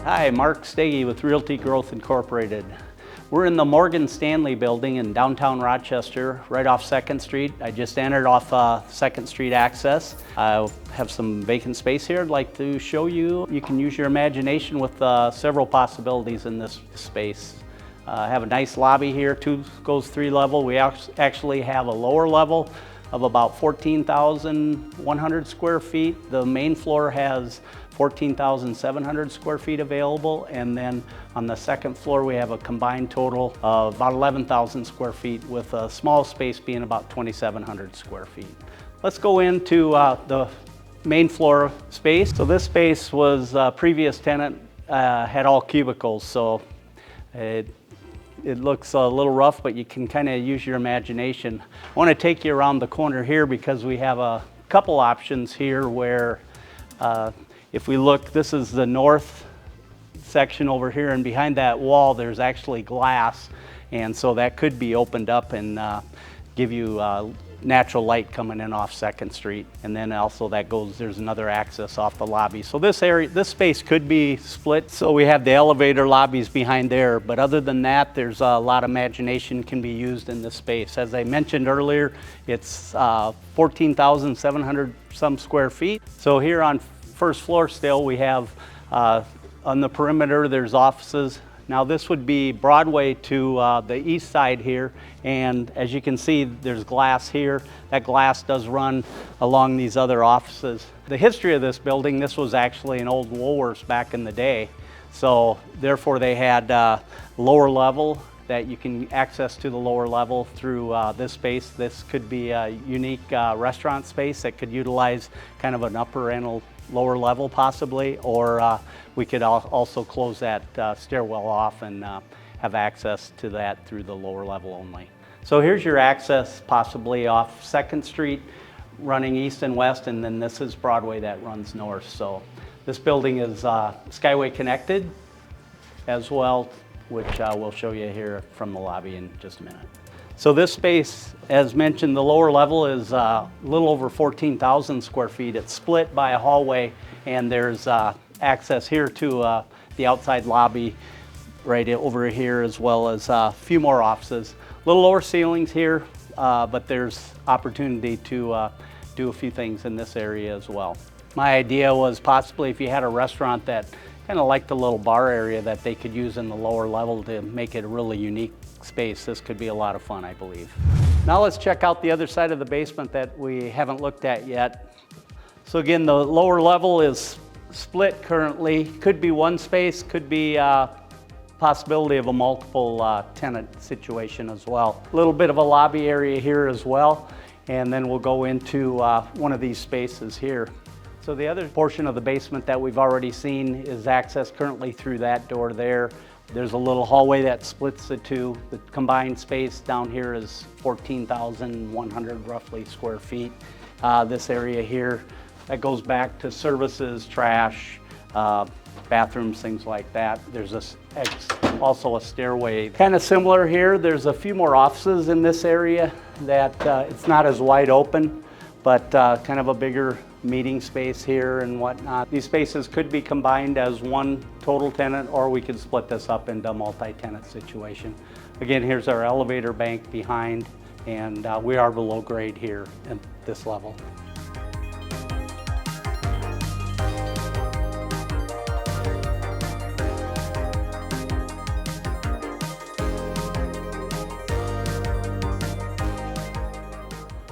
Hi, Mark Stege with Realty Growth Incorporated. We're in the Morgan Stanley building in downtown Rochester, right off 2nd Street. I just entered off 2nd Street access. I have some vacant space here I'd like to show you. You can use your imagination with several possibilities in this space. I have a nice lobby here, goes 3 level. We actually have a lower level of about 14,100 square feet. The main floor has 14,700 square feet available, and then on the 2nd floor we have a combined total of about 11,000 square feet, with a small space being about 2,700 square feet. Let's go into the main floor space. So this space was previous tenant had all cubicles, so it looks a little rough, but you can kind of use your imagination. I want to take you around the corner here because we have a couple options here where if we look, this is the north section over here, and behind that wall there's actually glass, and so that could be opened up and give you natural light coming in off 2nd Street. And then also there's another access off the lobby. So this space could be split. So we have the elevator lobbies behind there, but other than that, there's a lot of imagination can be used in this space. As I mentioned earlier, it's 14,700 some square feet. So here on 1st floor still, we have on the perimeter there's offices. Now this would be Broadway to the east side here, and as you can see there's glass here. That glass does run along these other offices. The history of this building, this was actually an old Woolworths back in the day, so therefore they had lower level that you can access to the lower level through this space. This could be a unique restaurant space that could utilize kind of an upper and lower level possibly, or we could also close that stairwell off and have access to that through the lower level only. So here's your access possibly off 2nd Street running east and west, and then this is Broadway that runs north. So this building is Skyway connected as well, which we'll show you here from the lobby in just a minute. So this space, as mentioned, the lower level is a little over 14,000 square feet. It's split by a hallway, and there's access here to the outside lobby right over here, as well as a few more offices. A little lower ceilings here, but there's opportunity to do a few things in this area as well. My idea was possibly if you had a restaurant that kind of like the little bar area that they could use in the lower level to make it a really unique space. This could be a lot of fun, I believe. Now let's check out the other side of the basement that we haven't looked at yet. So again, the lower level is split currently. Could be one space, could be possibility of a multiple tenant situation as well. A little bit of a lobby area here as well, and then we'll go into one of these spaces here. So the other portion of the basement that we've already seen is accessed currently through that door there. There's a little hallway that splits the two. The combined space down here is 14,100 roughly square feet. This area here, that goes back to services, trash, bathrooms, things like that. There's also a stairway. Kind of similar here, there's a few more offices in this area that it's not as wide open, but kind of a bigger meeting space here and whatnot. These spaces could be combined as one total tenant, or we could split this up into a multi-tenant situation. Again, here's our elevator bank behind, and we are below grade here at this level.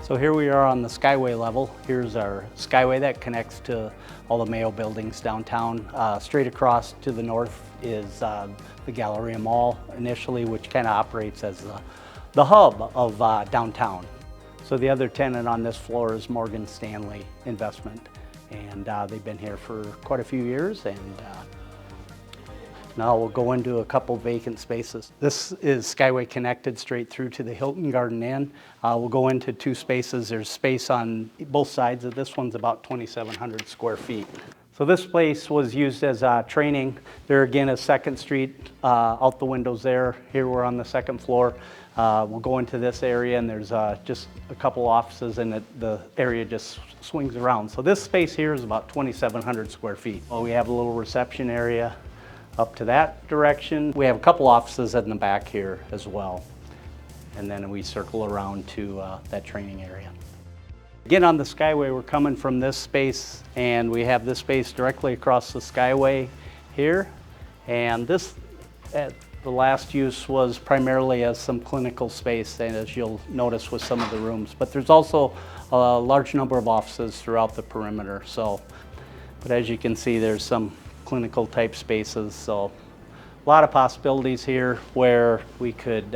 So here we are on the Skyway level. Here's our Skyway that connects to all the Mayo buildings downtown. Straight across to the north is the Galleria Mall initially, which kind of operates as the hub of downtown. So the other tenant on this floor is Morgan Stanley Investment, and they've been here for quite a few years, and now we'll go into a couple vacant spaces. This is Skyway connected straight through to the Hilton Garden Inn. We'll go into 2 spaces. There's space on both sides of this one's about 2,700 square feet. So this place was used as training. There again is 2nd Street, out the windows there. Here we're on the 2nd floor. We'll go into this area, and there's just a couple offices, and the area just swings around. So this space here is about 2,700 square feet. Well, we have a little reception area. up to that direction. We have a couple offices in the back here as well. And then we circle around to that training area. Again, on the Skyway, we're coming from this space, and we have this space directly across the Skyway here. And this, the last use was primarily as some clinical space, and as you'll notice with some of the rooms. But there's also a large number of offices throughout the perimeter. But as you can see, there's some clinical type spaces. So a lot of possibilities here where we could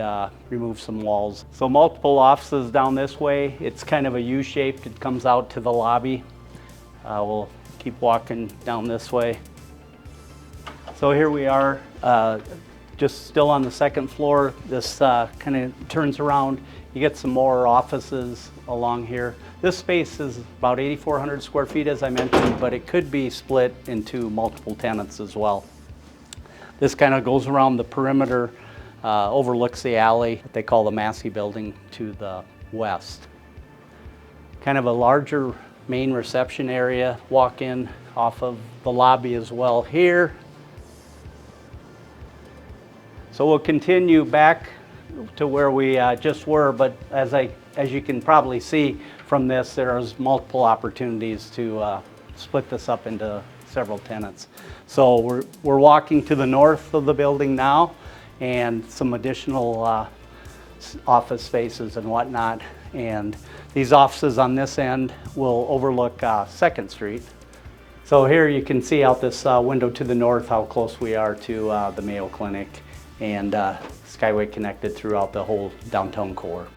remove some walls. So multiple offices down this way. It's kind of a U-shaped. It comes out to the lobby. We'll keep walking down this way. So here we are, just still on the second floor. This kind of turns around. You get some more offices along here. This space is about 8,400 square feet, as I mentioned, but it could be split into multiple tenants as well. This kind of goes around the perimeter, overlooks the alley that they call the Massey Building to the west. Kind of a larger main reception area, walk in off of the lobby as well here. So we'll continue back to where we just were, but as you can probably see from this, there's multiple opportunities to split this up into several tenants. So we're walking to the north of the building now, and some additional office spaces and whatnot. And these offices on this end will overlook 2nd Street. So here you can see out this window to the north how close we are to the Mayo Clinic, and Skyway connected throughout the whole downtown core.